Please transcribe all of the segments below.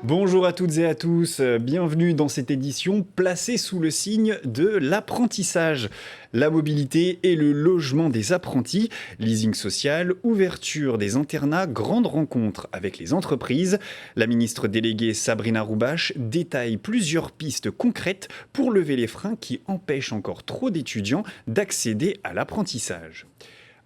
Bonjour à toutes et à tous, bienvenue dans cette édition placée sous le signe de l'apprentissage. La mobilité et le logement des apprentis, leasing social, ouverture des internats, grande rencontre avec les entreprises. La ministre déléguée Sabrina Roubache détaille plusieurs pistes concrètes pour lever les freins qui empêchent encore trop d'étudiants d'accéder à l'apprentissage.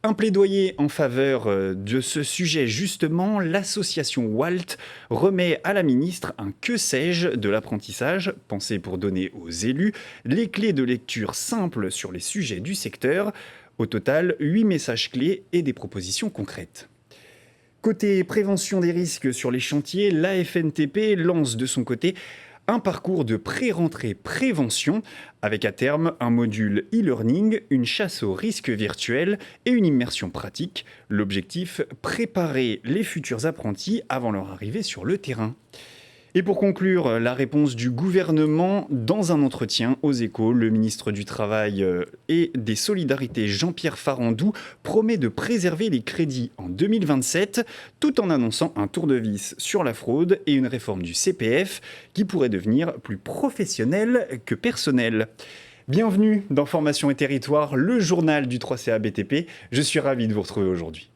Un plaidoyer en faveur de ce sujet justement, l'association WALT remet à la ministre un que sais-je de l'apprentissage, pensé pour donner aux élus les clés de lecture simples sur les sujets du secteur. Au total, 8 messages clés et des propositions concrètes. Côté prévention des risques sur les chantiers, la FNTP lance de son côté un parcours de pré-rentrée prévention avec à terme un module e-learning, une chasse aux risques virtuels et une immersion pratique. L'objectif, préparer les futurs apprentis avant leur arrivée sur le terrain. Et pour conclure, la réponse du gouvernement dans un entretien aux Échos, le ministre du Travail et des Solidarités Jean-Pierre Farandou promet de préserver les crédits en 2027 tout en annonçant un tour de vis sur la fraude et une réforme du CPF qui pourrait devenir plus professionnelle que personnelle. Bienvenue dans Formation et Territoire, le journal du 3CA BTP. Je suis ravi de vous retrouver aujourd'hui.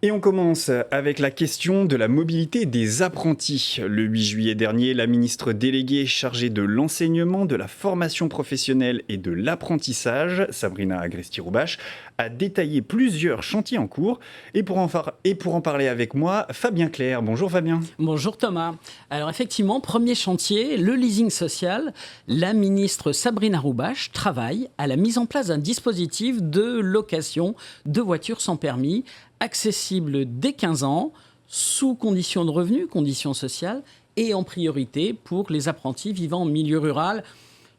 Et on commence avec la question de la mobilité des apprentis. Le 8 juillet dernier, la ministre déléguée chargée de l'enseignement, de la formation professionnelle et de l'apprentissage, Sabrina Agresti-Roubache, a détaillé plusieurs chantiers en cours. Et pour en parler avec moi, Fabien Clerc. Bonjour Fabien. Bonjour Thomas. Alors effectivement, premier chantier, le leasing social. La ministre Sabrina Roubache travaille à la mise en place d'un dispositif de location de voitures sans permis, accessible dès 15 ans, sous conditions de revenus, conditions sociales, et en priorité pour les apprentis vivant en milieu rural,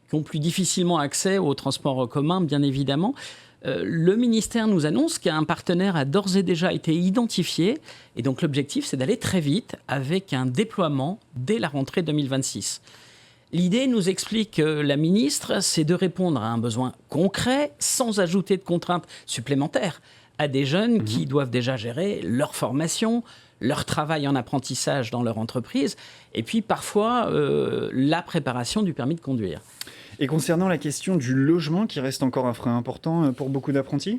qui ont plus difficilement accès aux transports en commun, bien évidemment. Le ministère nous annonce qu'un partenaire a d'ores et déjà été identifié, et donc l'objectif, c'est d'aller très vite avec un déploiement dès la rentrée 2026. L'idée, nous explique la ministre, c'est de répondre à un besoin concret, sans ajouter de contraintes supplémentaires à des jeunes qui doivent déjà gérer leur formation, leur travail en apprentissage dans leur entreprise, et puis parfois la préparation du permis de conduire. Et concernant la question du logement, qui reste encore un frein important pour beaucoup d'apprentis ?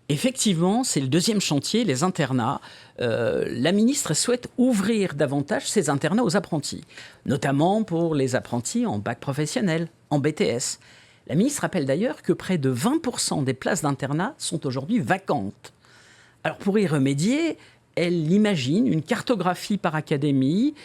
Effectivement, c'est le deuxième chantier, les internats. La ministre souhaite ouvrir davantage ces internats aux apprentis, notamment pour les apprentis en bac professionnel, en BTS. La ministre rappelle d'ailleurs que près de 20% des places d'internat sont aujourd'hui vacantes. Alors pour y remédier, elle imagine une cartographie par académie,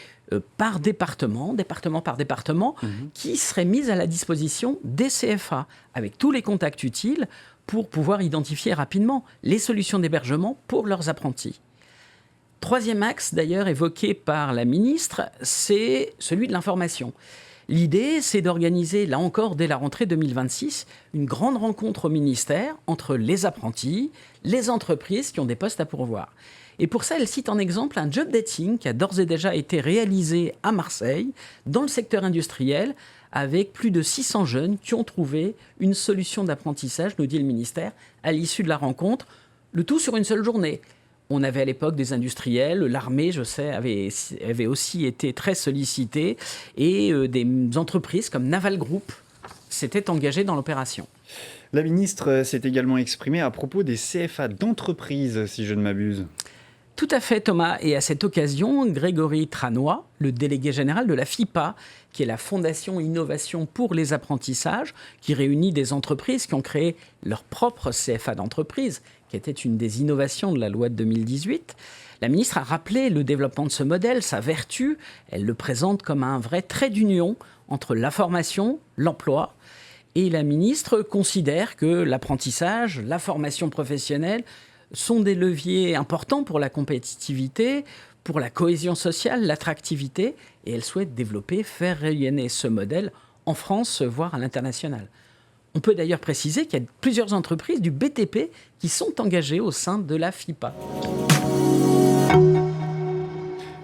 par département par département, qui serait mise à la disposition des CFA, avec tous les contacts utiles pour pouvoir identifier rapidement les solutions d'hébergement pour leurs apprentis. Troisième axe d'ailleurs évoqué par la ministre, c'est celui de l'information. L'idée, c'est d'organiser, là encore, dès la rentrée 2026, une grande rencontre au ministère entre les apprentis, les entreprises qui ont des postes à pourvoir. Et pour ça, elle cite en exemple un job dating qui a d'ores et déjà été réalisé à Marseille, dans le secteur industriel, avec plus de 600 jeunes qui ont trouvé une solution d'apprentissage, nous dit le ministère, à l'issue de la rencontre, le tout sur une seule journée. On avait à l'époque des industriels, l'armée, je sais, avait aussi été très sollicitée, et des entreprises comme Naval Group s'étaient engagées dans l'opération. La ministre s'est également exprimée à propos des CFA d'entreprise, si je ne m'abuse. Tout à fait, Thomas. Et à cette occasion, Grégory Tranois, le délégué général de la FIPA, qui est la Fondation Innovation pour les apprentissages, qui réunit des entreprises qui ont créé leur propre CFA d'entreprise, qui était une des innovations de la loi de 2018. La ministre a rappelé le développement de ce modèle, sa vertu. Elle le présente comme un vrai trait d'union entre la formation, l'emploi. Et la ministre considère que l'apprentissage, la formation professionnelle sont des leviers importants pour la compétitivité, pour la cohésion sociale, l'attractivité. Et elle souhaite développer, faire rayonner ce modèle en France, voire à l'international. On peut d'ailleurs préciser qu'il y a plusieurs entreprises du BTP qui sont engagées au sein de la FIPA.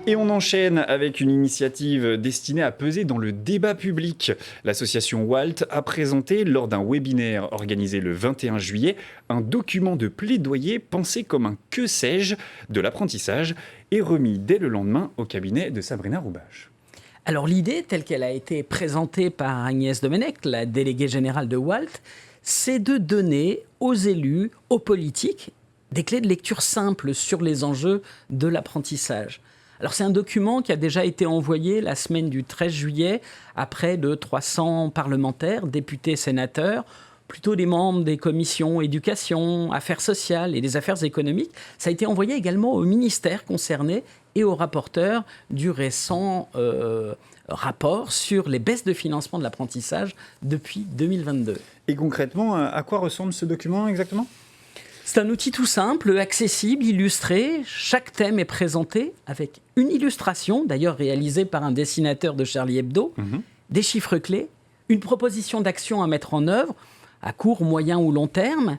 Et on enchaîne avec une initiative destinée à peser dans le débat public. L'association WALT a présenté, lors d'un webinaire organisé le 21 juillet, un document de plaidoyer pensé comme un que sais-je de l'apprentissage et remis dès le lendemain au cabinet de Sabrina Roubache. Alors l'idée, telle qu'elle a été présentée par Agnès Domenech, la déléguée générale de WALT, c'est de donner aux élus, aux politiques, des clés de lecture simples sur les enjeux de l'apprentissage. Alors c'est un document qui a déjà été envoyé la semaine du 13 juillet à près de 300 parlementaires, députés, sénateurs, plutôt des membres des commissions éducation, affaires sociales et des affaires économiques. Ça a été envoyé également aux ministères concernés et aux rapporteurs du récent rapport sur les baisses de financement de l'apprentissage depuis 2022. Et concrètement, à quoi ressemble ce document exactement ? C'est un outil tout simple, accessible, illustré. Chaque thème est présenté avec une illustration, d'ailleurs réalisée par un dessinateur de Charlie Hebdo, des chiffres clés, une proposition d'action à mettre en œuvre à court, moyen ou long terme.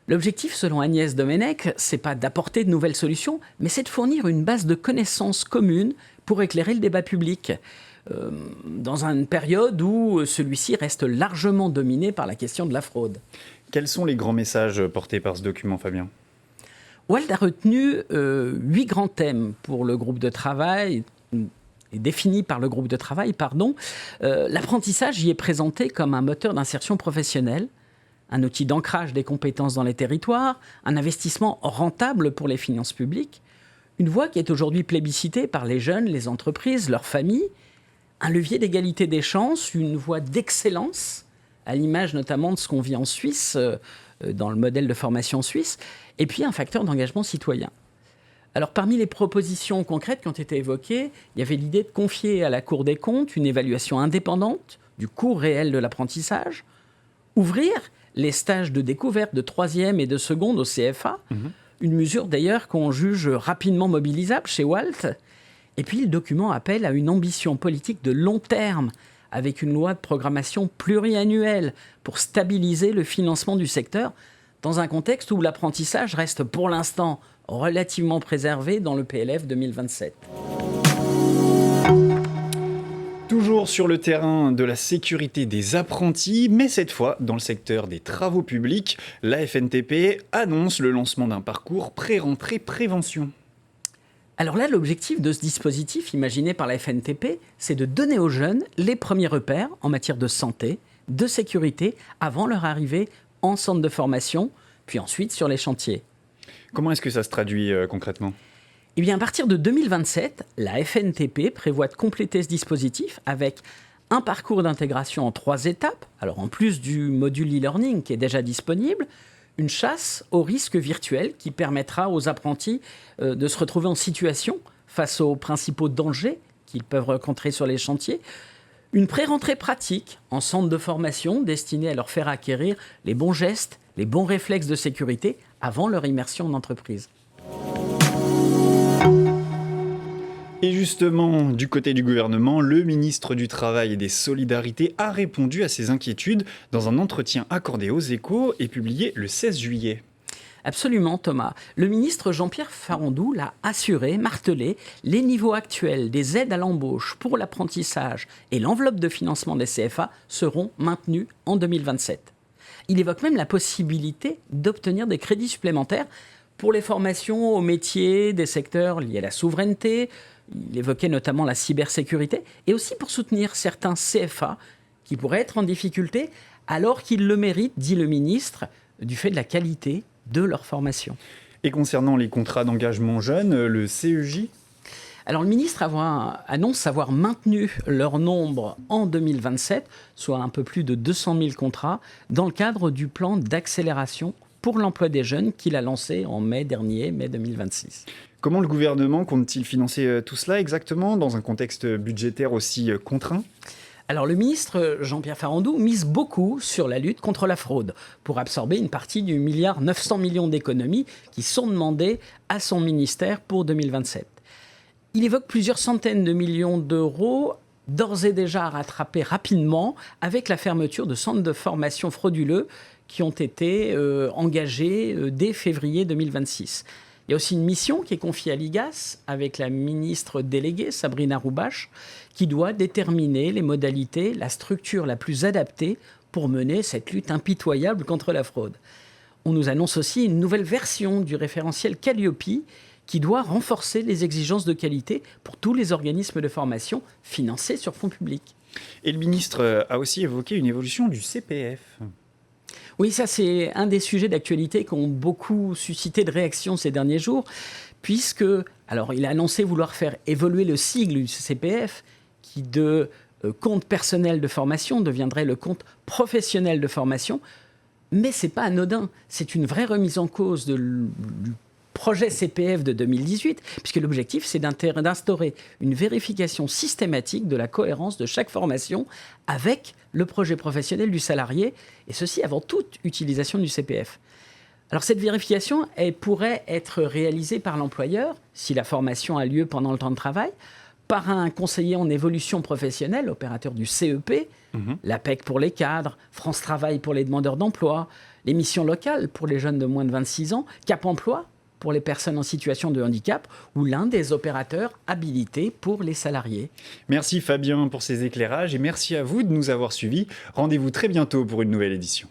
L'objectif, selon Agnès Domenech, c'est pas d'apporter de nouvelles solutions, mais c'est de fournir une base de connaissances communes pour éclairer le débat public, dans une période où celui-ci reste largement dominé par la question de la fraude. Quels sont les grands messages portés par ce document, Fabien ? WALT a retenu 8 grands thèmes pour le groupe de travail, et définis par le groupe de travail, L'apprentissage y est présenté comme un moteur d'insertion professionnelle, un outil d'ancrage des compétences dans les territoires, un investissement rentable pour les finances publiques, une voie qui est aujourd'hui plébiscitée par les jeunes, les entreprises, leurs familles, un levier d'égalité des chances, une voie d'excellence, à l'image notamment de ce qu'on vit en Suisse, dans le modèle de formation suisse, et puis un facteur d'engagement citoyen. Alors parmi les propositions concrètes qui ont été évoquées, il y avait l'idée de confier à la Cour des comptes une évaluation indépendante du coût réel de l'apprentissage, ouvrir les stages de découverte de 3e et de seconde au CFA, une mesure d'ailleurs qu'on juge rapidement mobilisable chez WALT. Et puis le document appelle à une ambition politique de long terme, avec une loi de programmation pluriannuelle pour stabiliser le financement du secteur, dans un contexte où l'apprentissage reste pour l'instant relativement préservé dans le PLF 2027. Toujours sur le terrain de la sécurité des apprentis, mais cette fois dans le secteur des travaux publics, la FNTP annonce le lancement d'un parcours pré-rentrée prévention. Alors là, l'objectif de ce dispositif imaginé par la FNTP, c'est de donner aux jeunes les premiers repères en matière de santé, de sécurité, avant leur arrivée en centre de formation, puis ensuite sur les chantiers. Comment est-ce que ça se traduit concrètement ? Eh bien, à partir de 2027, la FNTP prévoit de compléter ce dispositif avec un parcours d'intégration en 3 étapes, alors en plus du module e-learning qui est déjà disponible, une chasse aux risques virtuels qui permettra aux apprentis de se retrouver en situation face aux principaux dangers qu'ils peuvent rencontrer sur les chantiers, une pré-rentrée pratique en centre de formation destinée à leur faire acquérir les bons gestes, les bons réflexes de sécurité avant leur immersion en entreprise. Et justement, du côté du gouvernement, le ministre du Travail et des Solidarités a répondu à ces inquiétudes dans un entretien accordé aux Échos et publié le 16 juillet. Absolument, Thomas. Le ministre Jean-Pierre Farandou l'a assuré, martelé, les niveaux actuels des aides à l'embauche pour l'apprentissage et l'enveloppe de financement des CFA seront maintenus en 2027. Il évoque même la possibilité d'obtenir des crédits supplémentaires pour les formations aux métiers des secteurs liés à la souveraineté. Il évoquait notamment la cybersécurité et aussi pour soutenir certains CFA qui pourraient être en difficulté alors qu'ils le méritent, dit le ministre, du fait de la qualité de leur formation. Et concernant les contrats d'engagement jeunes, le CEJ ? Alors le ministre annonce avoir maintenu leur nombre en 2027, soit un peu plus de 200 000 contrats, dans le cadre du plan d'accélération pour l'emploi des jeunes qu'il a lancé en mai dernier, mai 2026. Comment le gouvernement compte-t-il financer tout cela exactement dans un contexte budgétaire aussi contraint ? Alors le ministre Jean-Pierre Farandou mise beaucoup sur la lutte contre la fraude pour absorber une partie du 1,9 milliard d'économies qui sont demandées à son ministère pour 2027. Il évoque plusieurs centaines de millions d'euros d'ores et déjà à rattraper rapidement avec la fermeture de centres de formation frauduleux qui ont été engagés dès février 2026. Il y a aussi une mission qui est confiée à l'IGAS avec la ministre déléguée, Sabrina Roubache, qui doit déterminer les modalités, la structure la plus adaptée pour mener cette lutte impitoyable contre la fraude. On nous annonce aussi une nouvelle version du référentiel Calliope qui doit renforcer les exigences de qualité pour tous les organismes de formation financés sur fonds publics. Et le ministre a aussi évoqué une évolution du CPF. Oui, ça c'est un des sujets d'actualité qui ont beaucoup suscité de réactions ces derniers jours, puisque, alors il a annoncé vouloir faire évoluer le sigle du CPF, qui de compte personnel de formation deviendrait le compte professionnel de formation. Mais ce n'est pas anodin, c'est une vraie remise en cause du projet CPF de 2018, puisque l'objectif, c'est d'instaurer une vérification systématique de la cohérence de chaque formation avec le projet professionnel du salarié, et ceci avant toute utilisation du CPF. Alors cette vérification, elle pourrait être réalisée par l'employeur, si la formation a lieu pendant le temps de travail, par un conseiller en évolution professionnelle, opérateur du CEP, l'APEC pour les cadres, France Travail pour les demandeurs d'emploi, les missions locales pour les jeunes de moins de 26 ans, Cap Emploi pour les personnes en situation de handicap ou l'un des opérateurs habilités pour les salariés. Merci Fabien pour ces éclairages et merci à vous de nous avoir suivis. Rendez-vous très bientôt pour une nouvelle édition.